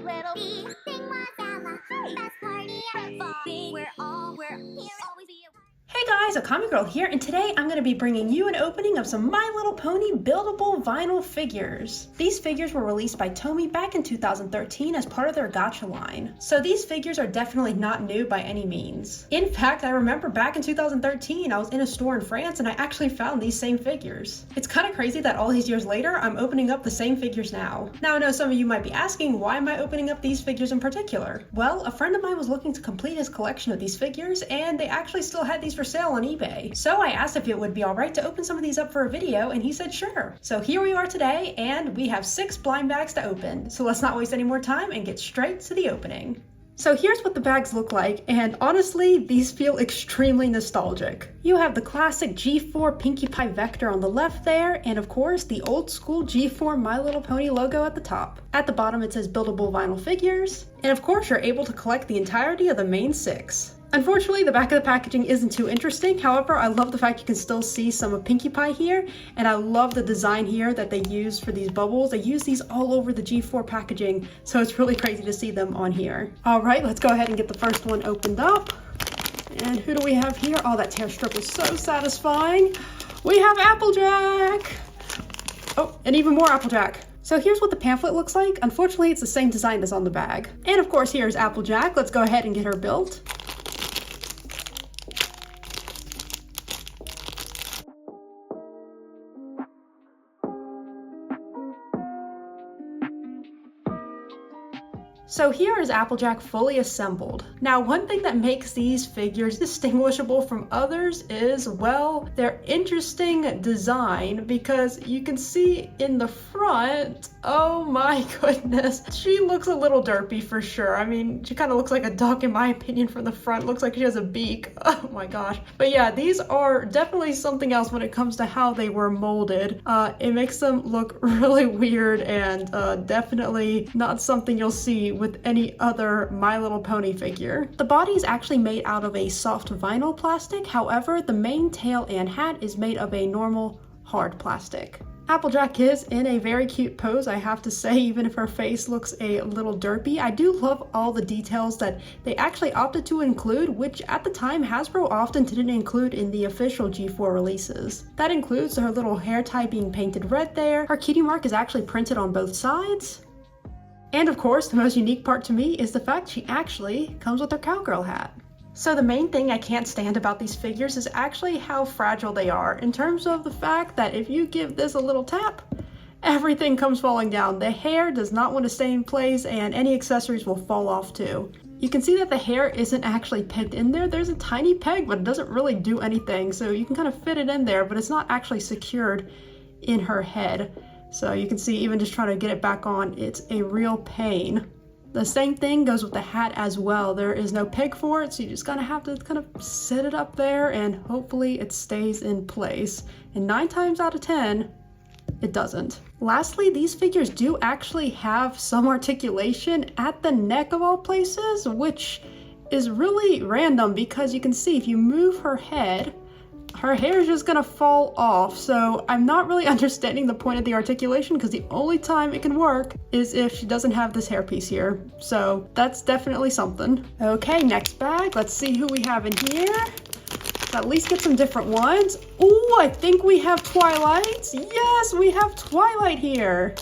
little bee. Sing Masala, best party ever. We're here, always be a... Hey guys, Akami Girl here, and today I'm going to be bringing you an opening of some My Little Pony buildable vinyl figures. These figures were released by Tomy back in 2013 as part of their gacha line. So these figures are definitely not new by any means. In fact, I remember back in 2013 I was in a store in France and I actually found these same figures. It's kind of crazy that all these years later I'm opening up the same figures now. Now I know some of you might be asking, why am I opening up these figures in particular? Well, a friend of mine was looking to complete his collection of these figures and they actually still had these for sale on eBay. So I asked if it would be alright to open some of these up for a video, and he said sure. So here we are today, and we have 6 blind bags to open. So let's not waste any more time and get straight to the opening. So here's what the bags look like, and honestly, these feel extremely nostalgic. You have the classic G4 Pinkie Pie Vector on the left there, and of course, the old school G4 My Little Pony logo at the top. At the bottom it says buildable vinyl figures, and of course you're able to collect the entirety of the main 6. Unfortunately, the back of the packaging isn't too interesting. However, I love the fact you can still see some of Pinkie Pie here, and I love the design here that they use for these bubbles. They use these all over the G4 packaging, so it's really crazy to see them on here. All right, let's go ahead and get the first one opened up. And who do we have here? Oh, that tear strip is so satisfying. We have Applejack. Oh, and even more Applejack. So here's what the pamphlet looks like. Unfortunately, it's the same design as on the bag. And of course, here's Applejack. Let's go ahead and get her built. So here is Applejack fully assembled. Now, one thing that makes these figures distinguishable from others is, well, their interesting design, because you can see in the front, oh my goodness, she looks a little derpy for sure. I mean, she kind of looks like a duck in my opinion from the front. Looks like she has a beak. Oh my gosh. But yeah, these are definitely something else when it comes to how they were molded. It makes them look really weird and definitely not something you'll see with any other My Little Pony figure. The body is actually made out of a soft vinyl plastic. However, the mane, tail, and hat is made of a normal hard plastic. Applejack is in a very cute pose, I have to say, even if her face looks a little derpy. I do love all the details that they actually opted to include, which at the time Hasbro often didn't include in the official G4 releases. That includes her little hair tie being painted red there. Her cutie mark is actually printed on both sides. And of course, the most unique part to me is the fact she actually comes with her cowgirl hat. So the main thing I can't stand about these figures is actually how fragile they are, in terms of the fact that if you give this a little tap, everything comes falling down. The hair does not want to stay in place, and any accessories will fall off too. You can see that the hair isn't actually pegged in there. There's a tiny peg, but it doesn't really do anything, so you can kind of fit it in there, but it's not actually secured in her head. So you can see, even just trying to get it back on, it's a real pain. The same thing goes with the hat as well. There is no peg for it, so you just gotta have to kind of set it up there and hopefully it stays in place. And 9 times out of 10, it doesn't. Lastly, these figures do actually have some articulation at the neck of all places, which is really random because you can see if you move her head, her hair is just gonna fall off. So I'm not really understanding the point of the articulation, because the only time it can work is if she doesn't have this hairpiece here. So that's definitely something. Okay, next bag. Let's see who we have in here. Let's at least get some different ones. Ooh, I think we have Twilight. Yes, we have Twilight here.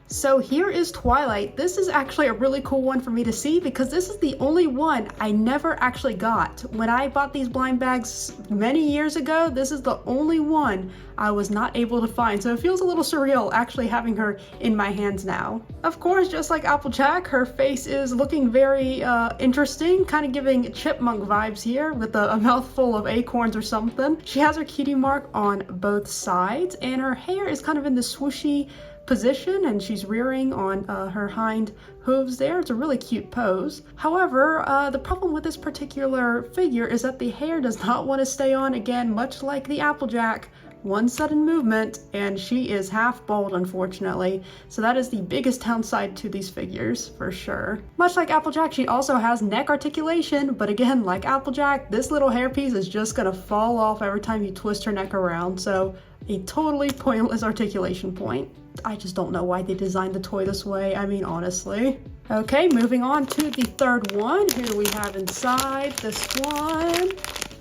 So here is Twilight. This is actually a really cool one for me to see because this is the only one I never actually got. When I bought these blind bags many years ago, this is the only one I was not able to find. So it feels a little surreal actually having her in my hands now. Of course, just like Applejack, her face is looking very interesting, kind of giving chipmunk vibes here with a mouthful of acorns or something. She has her cutie mark on both sides and her hair is kind of in the swooshy position and she's rearing on her hind hooves there. It's a really cute pose. However, the problem with this particular figure is that the hair does not want to stay on, again, much like the Applejack one sudden movement and she is half bald, unfortunately. So that is the biggest downside to these figures for sure. Much like Applejack, she also has neck articulation, but again, like Applejack, this little hairpiece is just gonna fall off every time you twist her neck around. So a totally pointless articulation point. I just don't know why they designed the toy this way. I mean, honestly. Okay, moving on to the third one. Who do we have inside this one?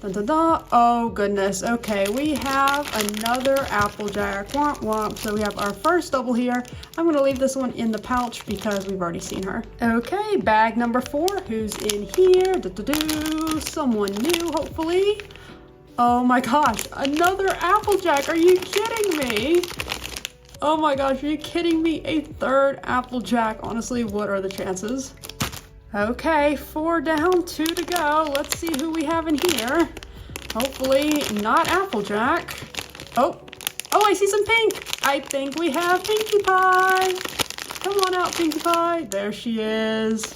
Dun, dun, dun. Oh goodness. Okay, we have another Applejack. Womp womp. So we have our first double here. I'm gonna leave this one in the pouch because we've already seen her. Okay, bag number 4. Who's in here? Someone new, hopefully. Oh my gosh, another Applejack. Are you kidding me? Oh my gosh, are you kidding me? A third Applejack. Honestly, what are the chances? Okay, 4 down, 2 to go. Let's see who we have in here. Hopefully not Applejack. Oh, I see some pink. I think we have Pinkie Pie. Come on out, Pinkie Pie. There she is.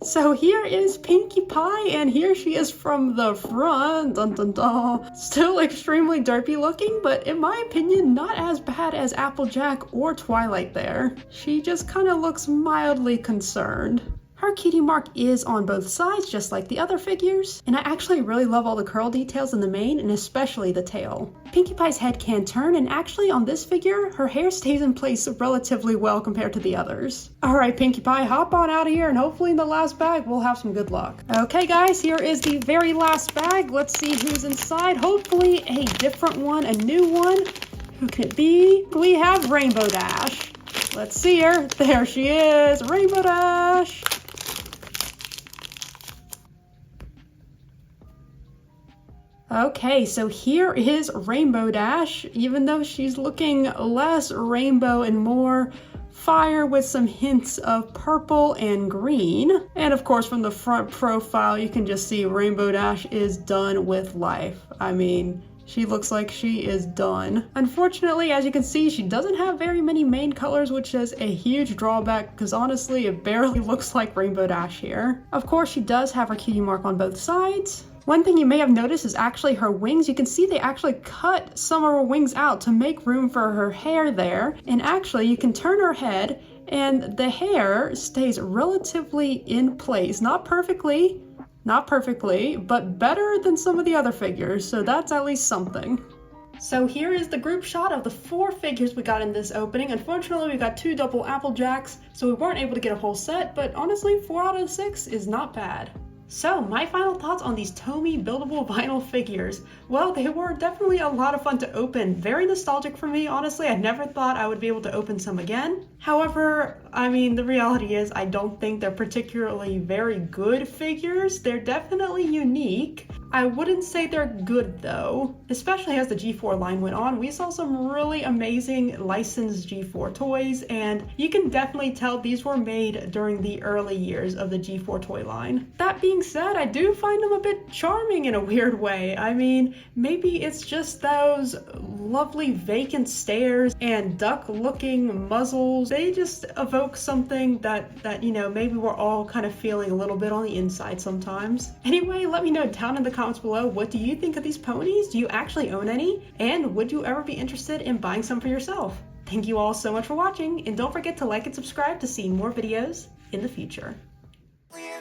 So here is Pinkie Pie, and here she is from the front. Dun, dun, dun. Still extremely derpy looking, but in my opinion, not as bad as Applejack or Twilight there. She just kind of looks mildly concerned. Her cutie mark is on both sides, just like the other figures, and I actually really love all the curl details in the mane, and especially the tail. Pinkie Pie's head can turn, and actually on this figure, her hair stays in place relatively well compared to the others. Alright Pinkie Pie, hop on out of here, and hopefully in the last bag, we'll have some good luck. Okay guys, here is the very last bag. Let's see who's inside. Hopefully a different one, a new one. Who can it be? We have Rainbow Dash. Let's see her. There she is, Rainbow Dash. Okay, so here is Rainbow Dash, even though she's looking less rainbow and more fire with some hints of purple and green. And of course, from the front profile, you can just see Rainbow Dash is done with life. I mean, she looks like she is done. Unfortunately, as you can see, she doesn't have very many main colors, which is a huge drawback because honestly, it barely looks like Rainbow Dash here. Of course, she does have her cutie mark on both sides. One thing you may have noticed is actually her wings. You can see they actually cut some of her wings out to make room for her hair there. And actually you can turn her head and the hair stays relatively in place. Not perfectly, but better than some of the other figures. So that's at least something. So here is the group shot of the 4 figures we got in this opening. Unfortunately, we got 2 double Applejacks, so we weren't able to get a whole set, but honestly, 4 out of 6 is not bad. So, my final thoughts on these Tomy buildable vinyl figures. Well, they were definitely a lot of fun to open. Very nostalgic for me, honestly. I never thought I would be able to open some again. However, I mean, the reality is I don't think they're particularly very good figures. They're definitely unique. I wouldn't say they're good though, especially as the G4 line went on. We saw some really amazing licensed G4 toys, and you can definitely tell these were made during the early years of the G4 toy line. That being said, I do find them a bit charming in a weird way. I mean, maybe it's just those lovely vacant stares and duck-looking muzzles. They just evoke something that you know, maybe we're all kind of feeling a little bit on the inside sometimes. Anyway, let me know down in the comments below, what do you think of these ponies? Do you actually own any? And would you ever be interested in buying some for yourself? Thank you all so much for watching, and don't forget to like and subscribe to see more videos in the future. Yeah.